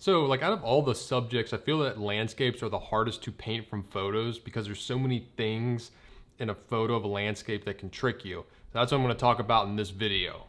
So like out of all the subjects, I feel that landscapes are the hardest to paint from photos because there's so many things in a photo of a landscape that can trick you. So that's what I'm gonna talk about in this video.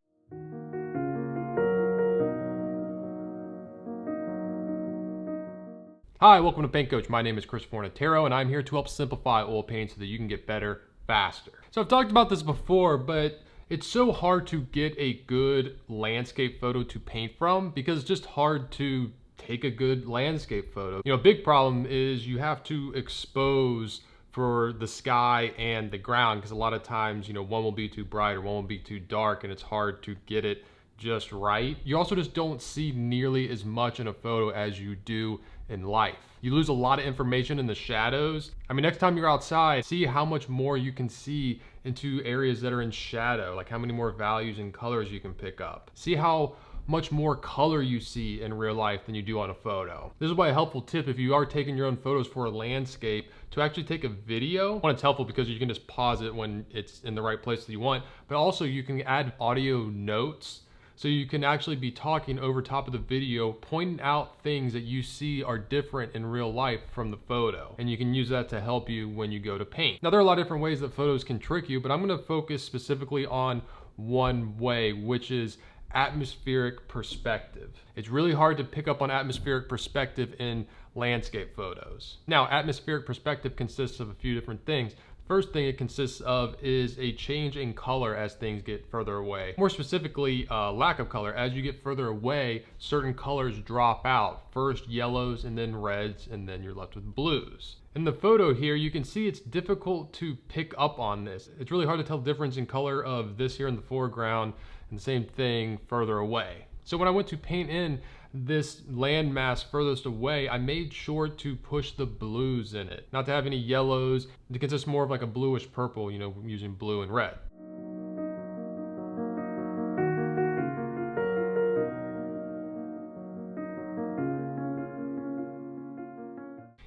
Hi, welcome to Paint Coach. My name is Chris Fornatero and I'm here to help simplify oil paint so that you can get better faster. So I've talked about this before, but it's so hard to get a good landscape photo to paint from because it's just hard to take a good landscape photo. You know, a big problem is you have to expose for the sky and the ground because a lot of times, you know, one will be too bright or one will be too dark and it's hard to get it just right. You also just don't see nearly as much in a photo as you do in life. You lose a lot of information in the shadows. I mean, next time you're outside, see how much more you can see into areas that are in shadow, like how many more values and colors you can pick up. See how much more color you see in real life than you do on a photo. This is why a helpful tip if you are taking your own photos for a landscape to actually take a video. One, it's helpful because you can just pause it when it's in the right place that you want, but also you can add audio notes. So you can actually be talking over top of the video, pointing out things that you see are different in real life from the photo. And you can use that to help you when you go to paint. Now there are a lot of different ways that photos can trick you, but I'm gonna focus specifically on one way, which is atmospheric perspective. It's really hard to pick up on atmospheric perspective in landscape photos. Now, atmospheric perspective consists of a few different things. First thing it consists of is a change in color as things get further away. More specifically, lack of color. As you get further away, certain colors drop out. First yellows and then reds, and then you're left with blues. In the photo here, you can see it's difficult to pick up on this. It's really hard to tell the difference in color of this here in the foreground and the same thing further away. So when I went to paint in this landmass furthest away, I made sure to push the blues in it. Not to have any yellows. It consists more of like a bluish purple, you know, using blue and red.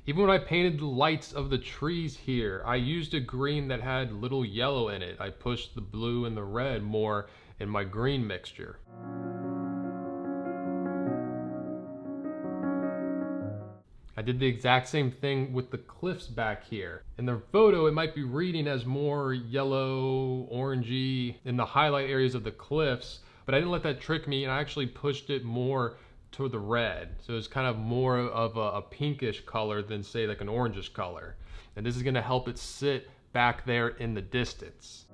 Even when I painted the lights of the trees here, I used a green that had little yellow in it. I pushed the blue and the red more in my green mixture. I did the exact same thing with the cliffs back here. In the photo, it might be reading as more yellow, orangey in the highlight areas of the cliffs, but I didn't let that trick me and I actually pushed it more to the red. So it's kind of more of a pinkish color than say like an orangish color. And this is gonna help it sit back there in the distance.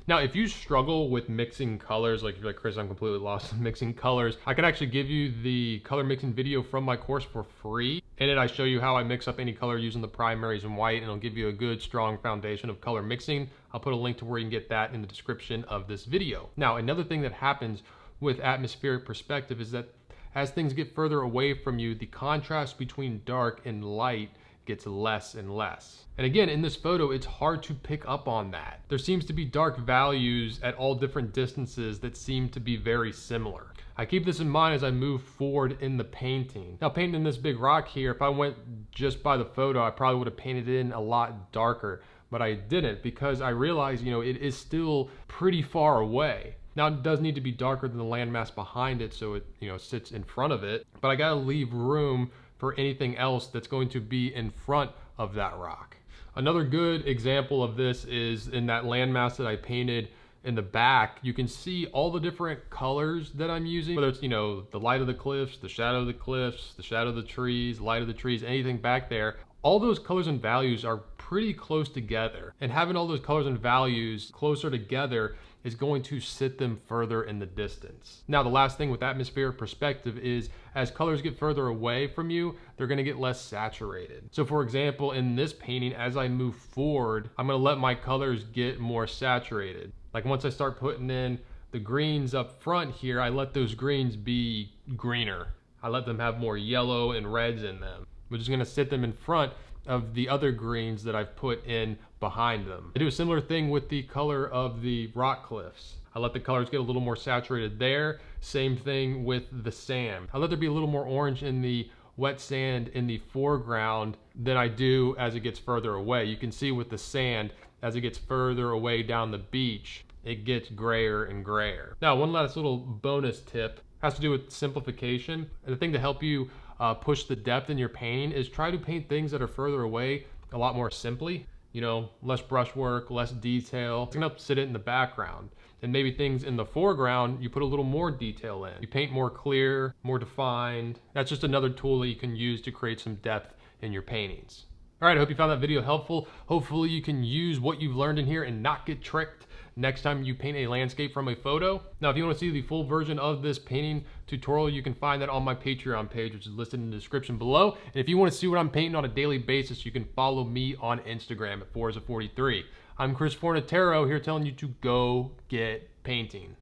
Now, if you struggle with mixing colors, like you're like, Chris, I'm completely lost in mixing colors, I can actually give you the color mixing video from my course for free. In it, I show you how I mix up any color using the primaries and white, and it'll give you a good, strong foundation of color mixing. I'll put a link to where you can get that in the description of this video. Now, another thing that happens with atmospheric perspective is that as things get further away from you, the contrast between dark and light gets less and less. And again, in this photo, it's hard to pick up on that. There seems to be dark values at all different distances that seem to be very similar. I keep this in mind as I move forward in the painting. Now, painting this big rock here, if I went just by the photo, I probably would have painted it in a lot darker, but I didn't because I realized, you know, it is still pretty far away. Now, it does need to be darker than the landmass behind it so it, you know, sits in front of it, but I gotta leave room for anything else that's going to be in front of that rock. Another good example of this is in that landmass that I painted in the back. You can see all the different colors that I'm using, whether it's, you know, the light of the cliffs, the shadow of the cliffs, the shadow of the trees, light of the trees, anything back there. All those colors and values are pretty close together. And having all those colors and values closer together is going to sit them further in the distance. Now, the last thing with atmospheric perspective is as colors get further away from you, they're gonna get less saturated. So for example, in this painting, as I move forward, I'm gonna let my colors get more saturated. Like once I start putting in the greens up front here, I let those greens be greener. I let them have more yellow and reds in them. We're just gonna sit them in front of the other greens that I've put in behind them. I do a similar thing with the color of the rock cliffs. I let the colors get a little more saturated there. Same thing with the sand. I let there be a little more orange in the wet sand in the foreground than I do as it gets further away. You can see with the sand, as it gets further away down the beach, it gets grayer and grayer. Now, one last little bonus tip has to do with simplification. And the thing to help you push the depth in your painting is try to paint things that are further away a lot more simply. You know, less brushwork, less detail. It's gonna sit it in the background. And maybe things in the foreground, you put a little more detail in. You paint more clear, more defined. That's just another tool that you can use to create some depth in your paintings. All right, I hope you found that video helpful. Hopefully you can use what you've learned in here and not get tricked next time you paint a landscape from a photo. Now, if you want to see the full version of this painting tutorial, you can find that on my Patreon page, which is listed in the description below. And if you want to see what I'm painting on a daily basis, you can follow me on Instagram at Forza43. I'm Chris Fornatero here telling you to go get painting.